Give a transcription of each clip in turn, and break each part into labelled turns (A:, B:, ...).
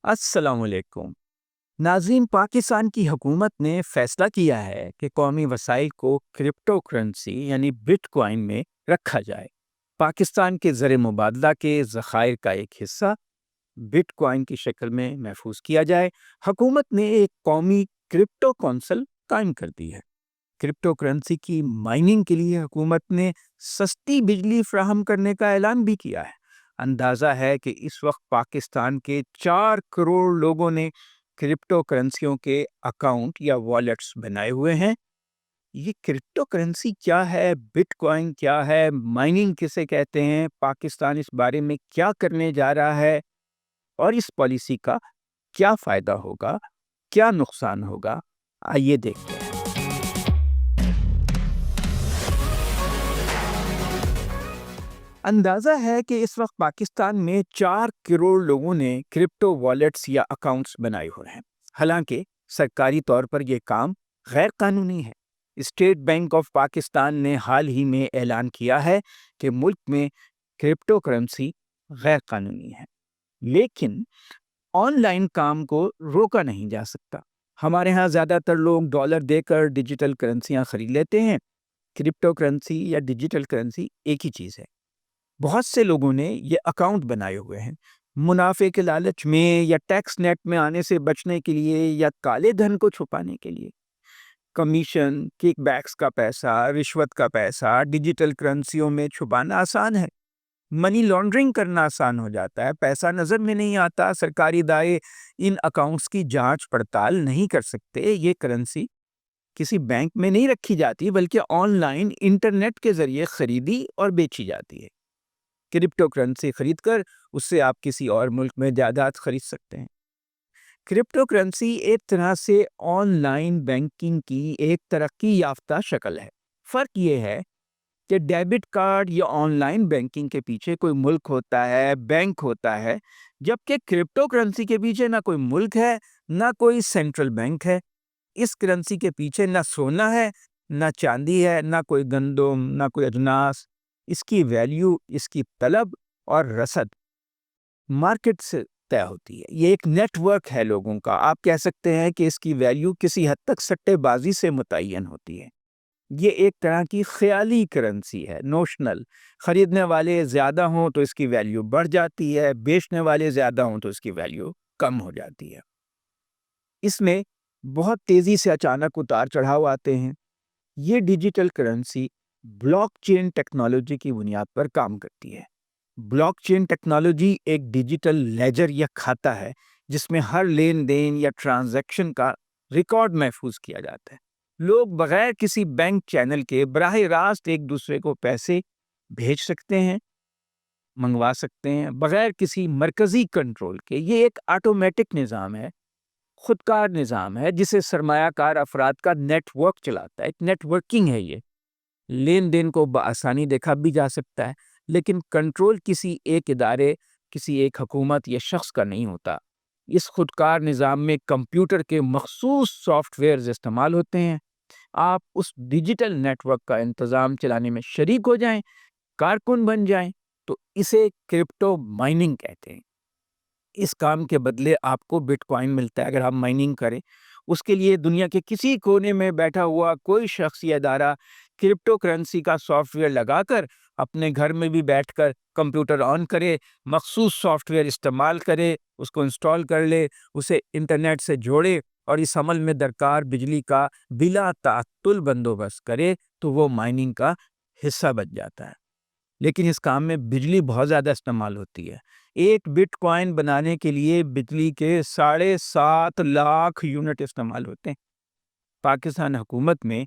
A: السلام علیکم ناظرین، پاکستان کی حکومت نے فیصلہ کیا ہے کہ قومی وسائل کو کرپٹو کرنسی یعنی بٹ کوائن میں رکھا جائے۔ پاکستان کے زر مبادلہ کے ذخائر کا ایک حصہ بٹ کوائن کی شکل میں محفوظ کیا جائے۔ حکومت نے ایک قومی کرپٹو کونسل قائم کر دی ہے۔ کرپٹو کرنسی کی مائننگ کے لیے حکومت نے سستی بجلی فراہم کرنے کا اعلان بھی کیا ہے۔ اندازہ ہے کہ اس وقت پاکستان کے 4 کروڑ لوگوں نے کرپٹو کرنسیوں کے اکاؤنٹ یا والیٹس بنائے ہوئے ہیں۔ یہ کرپٹو کرنسی کیا ہے، بٹ کوائن کیا ہے، مائننگ کسے کہتے ہیں، پاکستان اس بارے میں کیا کرنے جا رہا ہے اور اس پالیسی کا کیا فائدہ ہوگا، کیا نقصان ہوگا، آئیے دیکھتے ہیں۔ اندازہ ہے کہ اس وقت پاکستان میں 4 کروڑ لوگوں نے کرپٹو والیٹس یا اکاؤنٹس بنائے ہوئے ہیں۔ حالانکہ سرکاری طور پر یہ کام غیر قانونی ہے۔ اسٹیٹ بینک آف پاکستان نے حال ہی میں اعلان کیا ہے کہ ملک میں کرپٹو کرنسی غیر قانونی ہے، لیکن آن لائن کام کو روکا نہیں جا سکتا۔ ہمارے ہاں زیادہ تر لوگ ڈالر دے کر ڈیجیٹل کرنسیاں خرید لیتے ہیں۔ کرپٹو کرنسی یا ڈیجیٹل کرنسی ایک ہی چیز ہے۔ بہت سے لوگوں نے یہ اکاؤنٹ بنائے ہوئے ہیں، منافع کے لالچ میں یا ٹیکس نیٹ میں آنے سے بچنے کے لیے یا کالے دھن کو چھپانے کے لیے۔ کمیشن، کک بیکس کا پیسہ، رشوت کا پیسہ ڈیجیٹل کرنسیوں میں چھپانا آسان ہے۔ منی لانڈرنگ کرنا آسان ہو جاتا ہے، پیسہ نظر میں نہیں آتا، سرکاری ادارے ان اکاؤنٹس کی جانچ پڑتال نہیں کر سکتے۔ یہ کرنسی کسی بینک میں نہیں رکھی جاتی بلکہ آن لائن انٹرنیٹ کے ذریعے خریدی اور بیچی جاتی ہے۔ کرپٹو کرنسی خرید کر اس سے آپ کسی اور ملک میں جائیداد خرید سکتے ہیں۔ کرپٹو کرنسی ایک طرح سے آن لائن بینکنگ کی ایک ترقی یافتہ شکل ہے۔ فرق یہ ہے کہ ڈیبٹ کارڈ یا آن لائن بینکنگ کے پیچھے کوئی ملک ہوتا ہے، بینک ہوتا ہے، جبکہ کرپٹو کرنسی کے پیچھے نہ کوئی ملک ہے، نہ کوئی سینٹرل بینک ہے۔ اس کرنسی کے پیچھے نہ سونا ہے، نہ چاندی ہے، نہ کوئی گندم، نہ کوئی اجناس۔ اس کی ویلیو، اس کی طلب اور رسد مارکیٹ سے طے ہوتی ہے۔ یہ ایک نیٹ ورک ہے لوگوں کا۔ آپ کہہ سکتے ہیں کہ اس کی ویلیو کسی حد تک سٹے بازی سے متعین ہوتی ہے۔ یہ ایک طرح کی خیالی کرنسی ہے، نوشنل۔ خریدنے والے زیادہ ہوں تو اس کی ویلیو بڑھ جاتی ہے، بیچنے والے زیادہ ہوں تو اس کی ویلیو کم ہو جاتی ہے۔ اس میں بہت تیزی سے اچانک اتار چڑھاؤ آتے ہیں۔ یہ digital currency blockchain technology کی بنیاد پر کام کرتی ہے۔ بلاک چین ٹیکنالوجی ایک ڈیجیٹل لیجر یا کھاتا ہے جس میں ہر لین دین یا ٹرانزیکشن کا ریکارڈ محفوظ کیا جاتا ہے۔ لوگ بغیر کسی بینک چینل کے براہ راست ایک دوسرے کو پیسے بھیج سکتے ہیں، منگوا سکتے ہیں، بغیر کسی مرکزی کنٹرول کے۔ یہ ایک آٹومیٹک نظام ہے، خودکار نظام ہے جسے سرمایہ کار افراد کا نیٹ ورک چلاتا ہے۔ ایک نیٹ ورکنگ ہے۔ یہ لین دین کو بآسانی دیکھا بھی جا سکتا ہے، لیکن کنٹرول کسی ایک ادارے، کسی ایک حکومت یا شخص کا نہیں ہوتا۔ اس خودکار نظام میں کمپیوٹر کے مخصوص سافٹ ویئرز استعمال ہوتے ہیں۔ آپ اس ڈیجیٹل نیٹ ورک کا انتظام چلانے میں شریک ہو جائیں، کارکن بن جائیں، تو اسے کرپٹو مائننگ کہتے ہیں۔ اس کام کے بدلے آپ کو بٹ کوائن ملتا ہے اگر آپ مائننگ کریں۔ اس کے لیے دنیا کے کسی کونے میں بیٹھا ہوا کوئی شخص یا ادارہ کرپٹو کرنسی کا سافٹ ویئر لگا کر اپنے گھر میں بھی بیٹھ کر کمپیوٹر آن کرے، مخصوص سافٹ ویئر استعمال کرے، اس کو انسٹال کر لے، اسے انٹرنیٹ سے جوڑے اور اس عمل میں درکار بجلی کا بلا تعطل بندوبست کرے تو وہ مائننگ کا حصہ بن جاتا ہے۔ لیکن اس کام میں بجلی بہت زیادہ استعمال ہوتی ہے۔ ایک بٹ کوائن بنانے کے لیے بجلی کے 7.5 لاکھ یونٹ استعمال ہوتے ہیں۔ پاکستان حکومت میں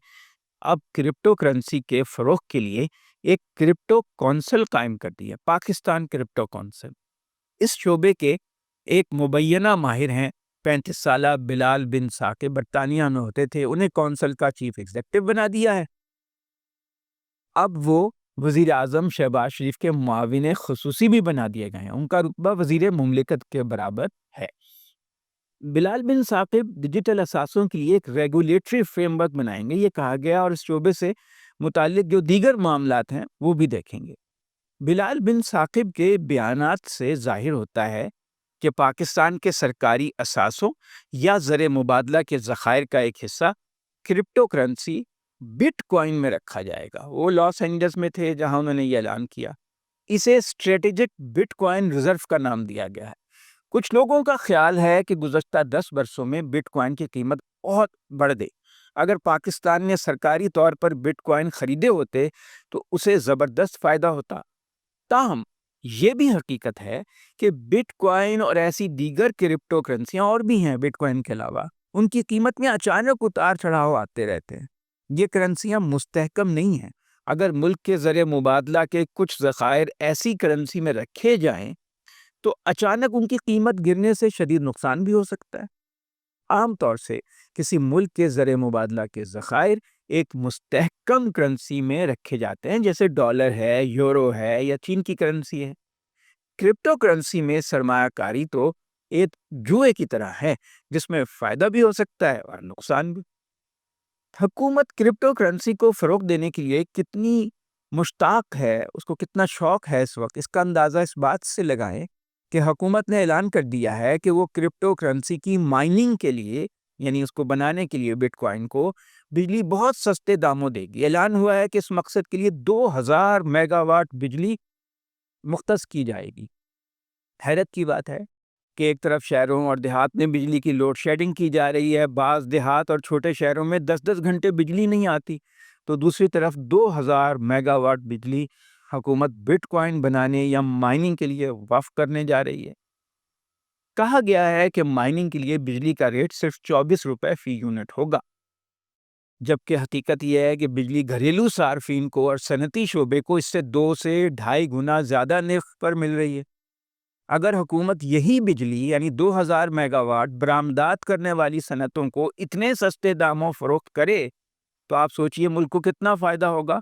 A: اب کرپٹو کرنسی کے فروغ کے لیے ایک کرپٹو کونسل قائم کر دی ہے، پاکستان کرپٹو کونسل۔ اس شعبے کے ایک مبینہ ماہر ہیں، 35 سالہ بلال بن ثاقب، برطانیہ میں ہوتے تھے، انہیں کونسل کا چیف ایگزیکٹو بنا دیا ہے۔ اب وہ وزیر اعظم شہباز شریف کے معاون خصوصی بھی بنا دیے گئے ہیں، ان کا رتبہ وزیر مملکت کے برابر ہے۔ بلال بن ثاقب ڈیجیٹل اثاثوں کے لیے ایک ریگولیٹری فریم ورک بنائیں گے، یہ کہا گیا، اور اس شعبے سے متعلق جو دیگر معاملات ہیں وہ بھی دیکھیں گے۔ بلال بن ثاقب کے بیانات سے ظاہر ہوتا ہے کہ پاکستان کے سرکاری اثاثوں یا زر مبادلہ کے ذخائر کا ایک حصہ کرپٹو کرنسی بٹ کوائن میں رکھا جائے گا۔ وہ لاس اینجلس میں تھے جہاں انہوں نے یہ اعلان کیا۔ اسے اسٹریٹجک بٹ کوائن ریزرو کا نام دیا گیا ہے۔ کچھ لوگوں کا خیال ہے کہ گزشتہ 10 برسوں میں بٹ کوائن کی قیمت بہت بڑھ گئی۔ اگر پاکستان نے سرکاری طور پر بٹ کوائن خریدے ہوتے تو اسے زبردست فائدہ ہوتا۔ تاہم یہ بھی حقیقت ہے کہ بٹ کوائن اور ایسی دیگر کرپٹو کرنسیاں اور بھی ہیں بٹ کوائن کے علاوہ، ان کی قیمت میں اچانک اتار چڑھاؤ آتے رہتے ہیں۔ یہ کرنسیاں مستحکم نہیں ہیں۔ اگر ملک کے زر مبادلہ کے کچھ ذخائر ایسی کرنسی میں رکھے جائیں تو اچانک ان کی قیمت گرنے سے شدید نقصان بھی ہو سکتا ہے۔ عام طور سے کسی ملک کے زر مبادلہ کے ذخائر ایک مستحکم کرنسی میں رکھے جاتے ہیں، جیسے ڈالر ہے، یورو ہے یا چین کی کرنسی ہے۔ کرپٹو کرنسی میں سرمایہ کاری تو ایک جوئے کی طرح ہے جس میں فائدہ بھی ہو سکتا ہے اور نقصان بھی۔ حکومت کرپٹو کرنسی کو فروغ دینے کے لیے کتنی مشتاق ہے، اس کو کتنا شوق ہے اس وقت، اس کا اندازہ اس بات سے لگائیں کہ حکومت نے اعلان کر دیا ہے کہ وہ کرپٹو کرنسی کی مائننگ کے لیے، یعنی اس کو بنانے کے لیے بٹ کوائن کو بجلی بہت سستے داموں دے گی۔ اعلان ہوا ہے کہ اس مقصد کے لیے 2000 میگا واٹ بجلی مختص کی جائے گی۔ حیرت کی بات ہے کہ ایک طرف شہروں اور دیہات میں بجلی کی لوڈ شیڈنگ کی جا رہی ہے، بعض دیہات اور چھوٹے شہروں میں 10 گھنٹے بجلی نہیں آتی، تو دوسری طرف 2000 میگا واٹ بجلی حکومت بٹ کوائن بنانے یا مائننگ کے لیے وقف کرنے جا رہی ہے۔ کہا گیا ہے کہ مائننگ کے لیے بجلی کا ریٹ صرف 24 روپے فی یونٹ ہوگا، جبکہ حقیقت یہ ہے کہ بجلی گھریلو صارفین کو اور صنعتی شعبے کو اس سے 2 سے 2.5 گنا زیادہ نرخ پر مل رہی ہے۔ اگر حکومت یہی بجلی یعنی 2000 میگا واٹ برآمدات کرنے والی صنعتوں کو اتنے سستے داموں فروخت کرے تو آپ سوچئے ملک کو کتنا فائدہ ہوگا،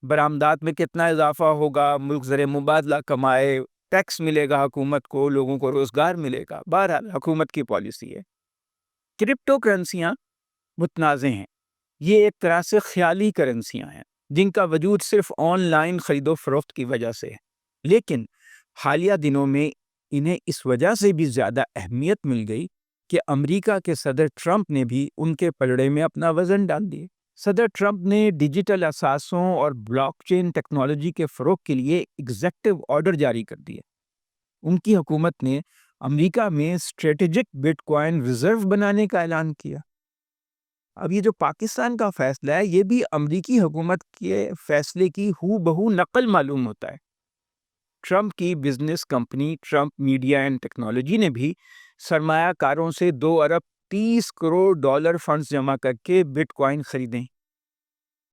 A: برآمدات میں کتنا اضافہ ہوگا، ملک زر مبادلہ کمائے، ٹیکس ملے گا حکومت کو، لوگوں کو روزگار ملے گا۔ بہرحال حکومت کی پالیسی ہے۔ کرپٹو کرنسیاں متنازع ہیں۔ یہ ایک طرح سے خیالی کرنسیاں ہیں جن کا وجود صرف آن لائن خرید و فروخت کی وجہ سے ہے، لیکن حالیہ دنوں میں انہیں اس وجہ سے بھی زیادہ اہمیت مل گئی کہ امریکہ کے صدر ٹرمپ نے بھی ان کے پلڑے میں اپنا وزن ڈال دیے۔ صدر ٹرمپ نے ڈیجیٹل اثاثوں اور بلاک چین ٹیکنالوجی کے فروغ کے لیے ایگزیکٹو آرڈر جاری کر دیے۔ ان کی حکومت نے امریکہ میں اسٹریٹجک بٹ کوائن ریزرو بنانے کا اعلان کیا۔ اب یہ جو پاکستان کا فیصلہ ہے یہ بھی امریکی حکومت کے فیصلے کی ہو بہو نقل معلوم ہوتا ہے۔ ٹرمپ کی business company Trump media and technology نے بھی سرمایہ کاروں سے 2 ارب 30 کروڑ ڈالر فنڈز جمع کر کے بٹ کوائن خریدیں۔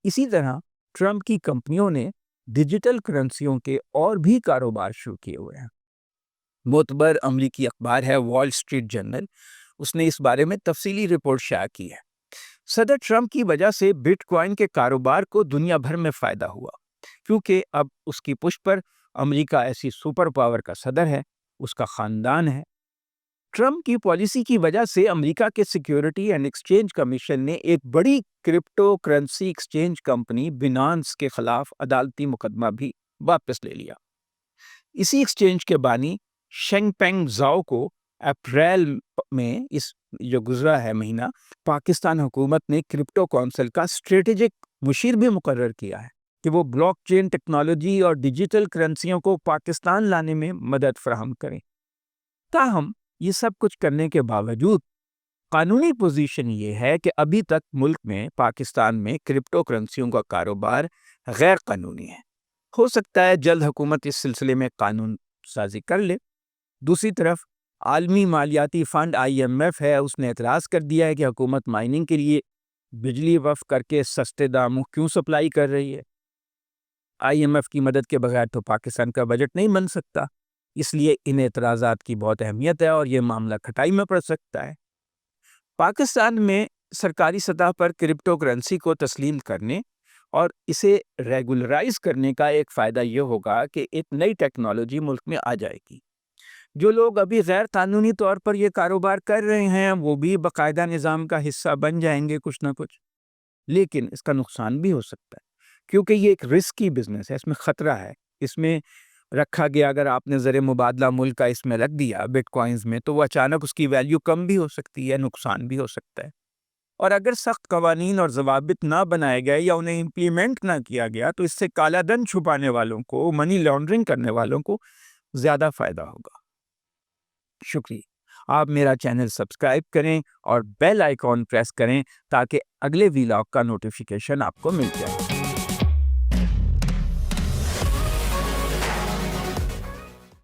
A: اسی طرح ٹرمپ کی کمپنیوں نے ڈیجیٹل کرنسیوں کے اور بھی کاروبار شروع کیے ہوئے ہیں۔ معتبر امریکی اخبار ہے وال اسٹریٹ جرنل، اس نے اس بارے میں تفصیلی رپورٹ شائع کی ہے۔ صدر ٹرمپ کی وجہ سے بٹ کوائن کے کاروبار کو دنیا بھر میں فائدہ ہوا، کیونکہ اب اس کی پشت پر امریکہ ایسی سپر پاور کا صدر ہے، اس کا خاندان ہے۔ ٹرمپ کی پالیسی کی وجہ سے امریکہ کے سیکیورٹی اینڈ ایکسچینج کمیشن نے ایک بڑی کرپٹو کرنسی ایکسچینج کمپنی بینانس کے خلاف عدالتی مقدمہ بھی واپس لے لیا۔ اسی ایکسچینج کے بانی شینگ پینگ زاؤ کو اپریل میں اس جو گزرا ہے مہینہ پاکستان حکومت نے کرپٹو کونسل کا اسٹریٹجک مشیر بھی مقرر کیا ہے کہ وہ بلاک چین ٹیکنالوجی اور ڈیجیٹل کرنسیوں کو پاکستان لانے میں مدد فراہم کریں۔ تاہم یہ سب کچھ کرنے کے باوجود قانونی پوزیشن یہ ہے کہ ابھی تک ملک میں پاکستان میں کرپٹو کرنسیوں کا کاروبار غیر قانونی ہے۔ ہو سکتا ہے جلد حکومت اس سلسلے میں قانون سازی کر لے۔ دوسری طرف عالمی مالیاتی فنڈ IMF ہے، اس نے اعتراض کر دیا ہے کہ حکومت مائننگ کے لیے بجلی وقف کر کے سستے داموں کیوں سپلائی کر رہی ہے۔ IMF کی مدد کے بغیر تو پاکستان کا بجٹ نہیں بن سکتا، اس لیے ان اعتراضات کی بہت اہمیت ہے اور یہ معاملہ کھٹائی میں پڑ سکتا ہے۔ پاکستان میں سرکاری سطح پر کرپٹو کرنسی کو تسلیم کرنے اور اسے ریگولرائز کرنے کا ایک فائدہ یہ ہوگا کہ ایک نئی ٹیکنالوجی ملک میں آ جائے گی۔ جو لوگ ابھی غیر قانونی طور پر یہ کاروبار کر رہے ہیں وہ بھی باقاعدہ نظام کا حصہ بن جائیں گے کچھ نہ کچھ، لیکن اس کا نقصان بھی ہو سکتا ہے کیونکہ یہ ایک رسکی بزنس ہے، اس میں خطرہ ہے، اس میں رکھا گیا، اگر آپ نے زر مبادلہ ملک کا اس میں رکھ دیا بٹ کوائنز میں، تو وہ اچانک اس کی ویلیو کم بھی ہو سکتی ہے، نقصان بھی ہو سکتا ہے۔ اور اگر سخت قوانین اور ضوابط نہ بنائے گئے یا انہیں امپلیمنٹ نہ کیا گیا تو اس سے کالا دھن چھپانے والوں کو، منی لانڈرنگ کرنے والوں کو زیادہ فائدہ ہوگا۔ شکریہ۔ آپ میرا چینل سبسکرائب کریں اور بیل آئیکن پریس کریں تاکہ اگلے ویلاگ کا نوٹیفیکیشن آپ کو مل جائے۔